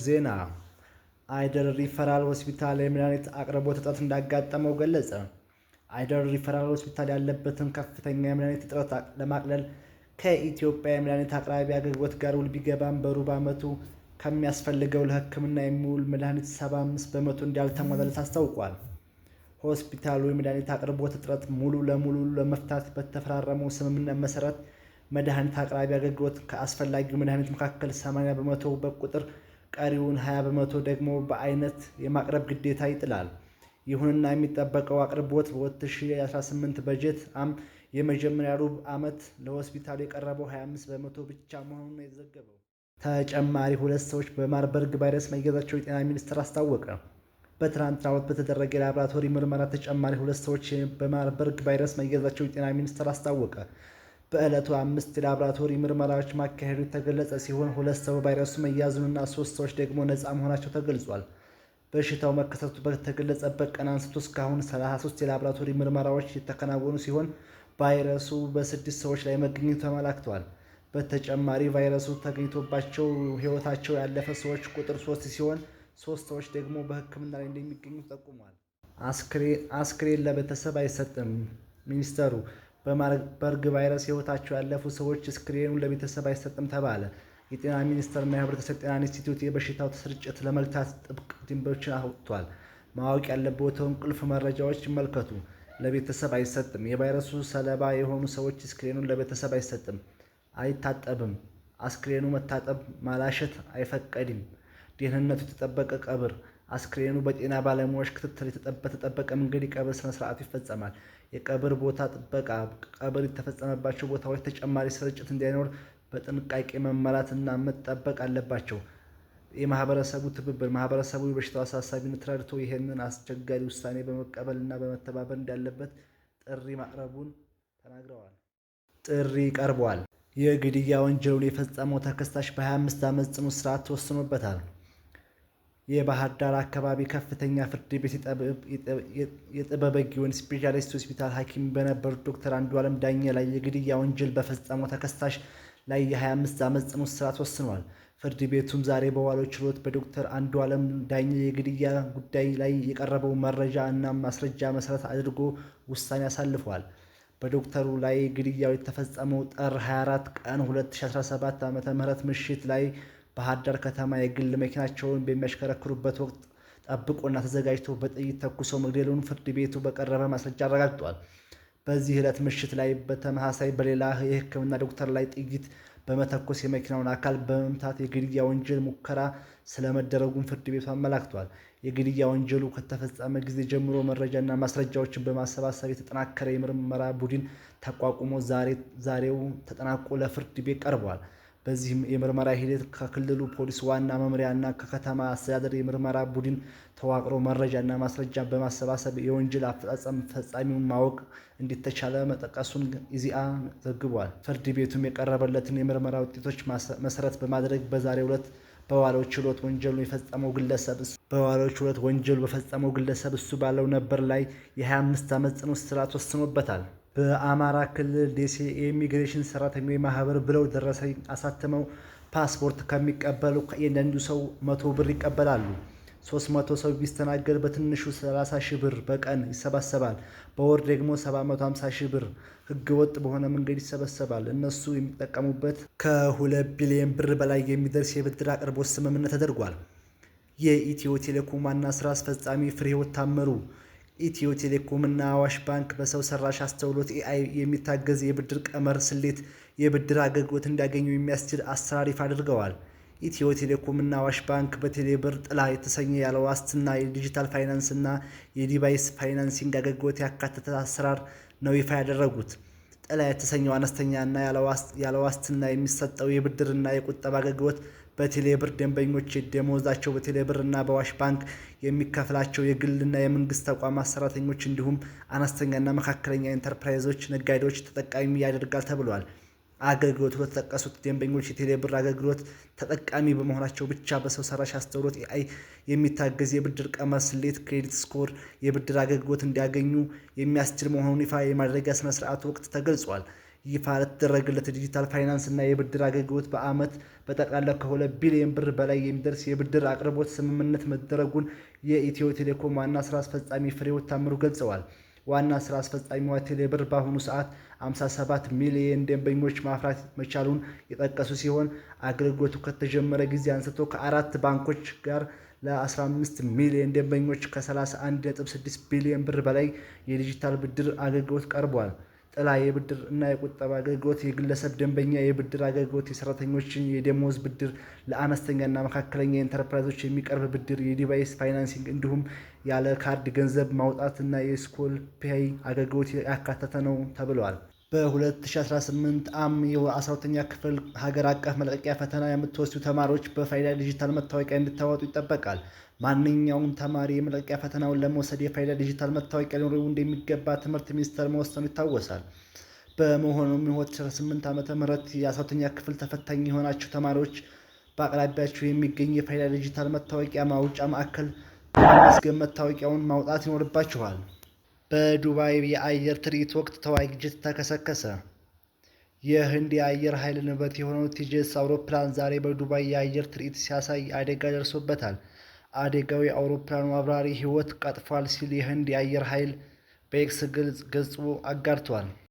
ዜና አይደር ሪፈራል ሆስፒታል የመድኃኒት አቅርቦት እጥረት እንዳጋጠመው ገለጸ። አይደር ሪፈራል ሆስፒታል ያለበትን ከፍተኛ የመድኃኒት እጥረት ለማቅለል ከኢትዮጵያ የመድኃኒት አቅራቢ አገልግሎት ጋር ውል ቢገባም በሩብ ዓመቱ ከሚያስፈልገው ለሕክምና የሚውል መድኃኒት 75 በመቶ እንዳልተሟላለት አስታውቋል። ሆስፒታሉ የመድኃኒት አቅርቦት እጥረት ሙሉ ለሙሉ ለመፍታት በተፈራረመው ስምምነት መሰረት መድኃኒት አቅራቢ አገልግሎት ከአስፈላጊው መድኃኒት መካከል 80 በመቶ በቁጥር ቀሪውን 20 በመቶ ደግሞ በአይነት የማቅረብ ግዴታ ይጥላል። ይሁንና የሚጠበቀው አቅርቦት በ2018 በጀት ዓመት የመጀመሪያ ሩብ ዓመት ለሆስፒታሉ የቀረበው 25 በመቶ ብቻ መሆኑን ነው የተዘገበው። ተጨማሪ 2 ሰዎች በማርበርግ ቫይረስ መያዛቸው የጤና ሚኒስቴር አስታወቀ። በትናንትናው ዕለት በተደረገ የላቦራቶሪ ምርመራ ተጨማሪ 2 ሰዎች በማርበርግ ቫይረስ መያዛቸው የጤና ሚኒስቴር አስታወቀ። በዕለቱ 5 የላቦራቶሪ ምርመራዎች ማካሄዱ የተገለጸ ሲሆን 2 ሰው በቫይረሱ መያዙንና 3 ሰዎች ደግሞ ነፃ መሆናቸው ተገልጿል። በሽታው መከሰቱ በተገለጸበት ቀን አንስቶ እስካሁን 33 የላቦራቶሪ ምርመራዎች የተከናወኑ ሲሆን ቫይረሱ በ6 ሰዎች ላይ መገኘቱ ተመላክቷል። በተጨማሪ ቫይረሱ ተገኝቶባቸው ሕይወታቸው ያለፈ ሰዎች ቁጥር 3 ሲሆን 3 ሰዎች ደግሞ በሕክምና ላይ እንደሚገኙ ጠቁሟል። አስክሬን ለቤተሰብ አይሰጥም። ሚኒስተሩ በማርበርግ ቫይረስ ሕይወታቸው ያለፉ ሰዎች አስክሬኑን ለቤተሰብ አይሰጥም ተባለ። የጤና ሚኒስቴርና የህብረተሰብ ጤና ኢንስቲትዩት የበሽታው ስርጭት ለመግታት ጥብቅ ደንቦችን አውጥቷል። ማወቅ ያለብዎትን ቁልፍ መረጃዎች ይመልከቱ። ለቤተሰብ አይሰጥም። የቫይረሱ ሰለባ የሆኑ ሰዎች አስክሬኑን ለቤተሰብ አይሰጥም። አይታጠብም። አስክሬኑ መታጠብ፣ ማላሸት አይፈቀድም። ደህንነቱ የተጠበቀ ቀብር። አስክሬኑ በጤና ባለሙያዎች ክትትል በተጠበቀ መንገድ የቀብር ስነስርዓቱ ይፈጸማል። የቀብር ቦታ ጥበቃ። ቀብር የተፈጸመባቸው ቦታዎች ተጨማሪ ስርጭት እንዳይኖር በጥንቃቄ መመራትና መጠበቅ አለባቸው። የማህበረሰቡ ትብብር። ማህበረሰቡ የበሽታው አሳሳቢነት ተረድቶ ይህንን አስቸጋሪ ውሳኔ በመቀበልና በመተባበር እንዳለበት ጥሪ ማቅረቡን ተናግረዋል። ጥሪ ቀርቧል። የግድያ ወንጀሉን የፈጸመው ተከሳሽ በ25 ዓመት ጽኑ እስራት ተወስኖበታል። የባህር ዳር አካባቢ ከፍተኛ ፍርድ ቤት የጥበበ ግዮን ስፔሻሊስት ሆስፒታል ሐኪም በነበሩት ዶክተር አንዱዓለም ዳኘ ላይ የግድያ ወንጀል በፈጸመው ተከሳሽ ላይ የ25 ዓመት ጽኑ እስራት ወስኗል። ፍርድ ቤቱም ዛሬ በዋለው ችሎት በዶክተር አንዱዓለም ዳኘ የግድያ ጉዳይ ላይ የቀረበው መረጃ እና ማስረጃ መሰረት አድርጎ ውሳኔ አሳልፏል። በዶክተሩ ላይ ግድያው የተፈጸመው ጥር 24 ቀን 2017 ዓ.ም ምሽት ላይ ባህር ዳር ከተማ የግል መኪናቸውን በሚያሽከረክሩበት ወቅት ጠብቆና ተዘጋጅቶ በጥይት ተኩሶ መግደሉን ፍርድ ቤቱ በቀረበ ማስረጃ አረጋግጧል። በዚህ ዕለት ምሽት ላይ በተመሳሳይ በሌላ የሕክምና ዶክተር ላይ ጥይት በመተኮስ የመኪናውን አካል በመምታት የግድያ ወንጀል ሙከራ ስለመደረጉም ፍርድ ቤቱ አመላክቷል። የግድያ ወንጀሉ ከተፈጸመ ጊዜ ጀምሮ መረጃና ማስረጃዎችን በማሰባሰብ የተጠናከረ የምርመራ ቡድን ተቋቁሞ ዛሬው ተጠናቆ ለፍርድ ቤት ቀርቧል። በዚህም የምርመራ ሂደት ከክልሉ ፖሊስ ዋና መምሪያና ከከተማ አስተዳደር የምርመራ ቡድን ተዋቅሮ መረጃና ማስረጃ በማሰባሰብ የወንጀል አፈጻጸም ፈጻሚውን ማወቅ እንዲተቻለ መጠቀሱን ኢዜአ ዘግቧል። ፍርድ ቤቱም የቀረበለትን የምርመራ ውጤቶች መሰረት በማድረግ በዛሬው ዕለት በዋለው ችሎት ወንጀሉ በፈጸመው ግለሰብ እሱ ባለው ነበር ላይ የ25 ዓመት ጽኑ እስራት ወስኖበታል። በአማራ ክልል ደሴ የኢሚግሬሽን ሰራተኞች ማህበር ብለው ደረሰኝ አሳትመው ፓስፖርት ከሚቀበሉ እያንዳንዱ ሰው 100 ብር ይቀበላሉ። 300 ሰው ቢስተናገድ በትንሹ 30 ሺህ ብር በቀን ይሰባሰባል። በወር ደግሞ 750 ሺህ ብር ህገወጥ በሆነ መንገድ ይሰበሰባል። እነሱ የሚጠቀሙበት ከ2 ቢሊዮን ብር በላይ የሚደርስ የብድር አቅርቦት ስምምነት ተደርጓል። የኢትዮ ቴሌኮም ዋና ስራ አስፈጻሚ ፍሬሕይወት ታምሩ ኢትዮ ቴሌኮም እና አዋሽ ባንክ በሰው ሰራሽ አስተውሎት AI የሚታገዝ የብድር ቀመር ስሌት የብድር አገልግሎት እንዲያገኙ የሚያስችል አሰራር ይፋ አድርገዋል። ኢትዮ ቴሌኮም እና አዋሽ ባንክ በቴሌብር ጥላ የተሰኘ ያለ ዋስትና የዲጂታል ፋይናንስ እና የዲቫይስ ፋይናንሲንግ አገልግሎት ያካተተ አሰራር ነው ይፋ ያደረጉት። ጥላ የተሰኘው አነስተኛ እና ያለ ዋስትና የሚሰጠው የብድርና የቁጠባ አገልግሎት በቴሌብር ደንበኞች ደመወዛቸው በቴሌብር እና በአዋሽ ባንክ የሚከፍላቸው የግልና የመንግስት ተቋማት ሰራተኞች እንዲሁም አነስተኛና መካከለኛ ኢንተርፕራይዞች ነጋዴዎች ተጠቃሚ ያደርጋል ተብሏል። አገልግሎቱ ለተጠቀሱት ደንበኞች የቴሌብር አገልግሎት ተጠቃሚ በመሆናቸው ብቻ በሰው ሰራሽ አስተውሎት AI የሚታገዝ የብድር ቀመር ስሌት ክሬዲት ስኮር የብድር አገልግሎት እንዲያገኙ የሚያስችል መሆኑን ይፋ የማድረጊያ ስነ ስርዓቱ ወቅት ተገልጿል። ይፋ ለተደረገለት ዲጂታል ፋይናንስ እና የብድር አገልግሎት በዓመት በጠቅላላ ከ2 ቢሊዮን ብር በላይ የሚደርስ የብድር አቅርቦት ስምምነት መደረጉን የኢትዮ ቴሌኮም ዋና ስራ አስፈጻሚ ፍሬሕይወት ታምሩ ገልጸዋል። ዋና ስራ አስፈጻሚዋ ቴሌብር በአሁኑ ሰዓት 57 ሚሊዮን ደንበኞች ማፍራት መቻሉን የጠቀሱ ሲሆን አገልግሎቱ ከተጀመረ ጊዜ አንስቶ ከ4 ባንኮች ጋር ለ15 ሚሊዮን ደንበኞች ከ31.6 ቢሊዮን ብር በላይ የዲጂታል ብድር አገልግሎት ቀርቧል። ጥላ የብድር እና የቁጠባ አገልግሎት የግለሰብ ደንበኛ የብድር አገልግሎት የሰራተኞችን የደመወዝ ብድር፣ ለአነስተኛ እና መካከለኛ ኢንተርፕራይዞች የሚቀርብ ብድር፣ የዲቫይስ ፋይናንሲንግ እንዲሁም ያለ ካርድ ገንዘብ ማውጣት እና የስኩል ፔይ አገልግሎት ያካተተ ነው ተብሏል። በ2018 የ12ኛ ክፍል ሀገር አቀፍ መልቀቂያ ፈተና የምትወስዱ ተማሪዎች በፋይዳ ዲጂታል መታወቂያ እንድታወጡ ይጠበቃል። ማንኛውም ተማሪ የመልቀቂያ ፈተናውን ለመውሰድ የፋይዳ ዲጂታል መታወቂያ ሊኖረው እንደሚገባ ትምህርት ሚኒስቴር መወሰኑ ይታወሳል። በመሆኑም የ2018 ዓ.ም የ12ኛ ክፍል ተፈታኝ የሆናችሁ ተማሪዎች በአቅራቢያችሁ የሚገኝ የፋይዳ ዲጂታል መታወቂያ ማውጫ ማዕከል በመመዝገብ መታወቂያውን ማውጣት ይኖርባችኋል። በዱባይ የአየር ትርኢት ወቅት ተዋጊ ጄት ተከሰከሰ። የህንድ የአየር ኃይል ንብረት የሆነው ቴጀስ አውሮፕላን ዛሬ በዱባይ የአየር ትርኢት ሲያሳይ አደጋ ደርሶበታል። አደጋው የአውሮፕላኑ አብራሪ ሕይወት ቀጥፏል ሲል የህንድ የአየር ኃይል በኤክስ ገጹ አጋርቷል።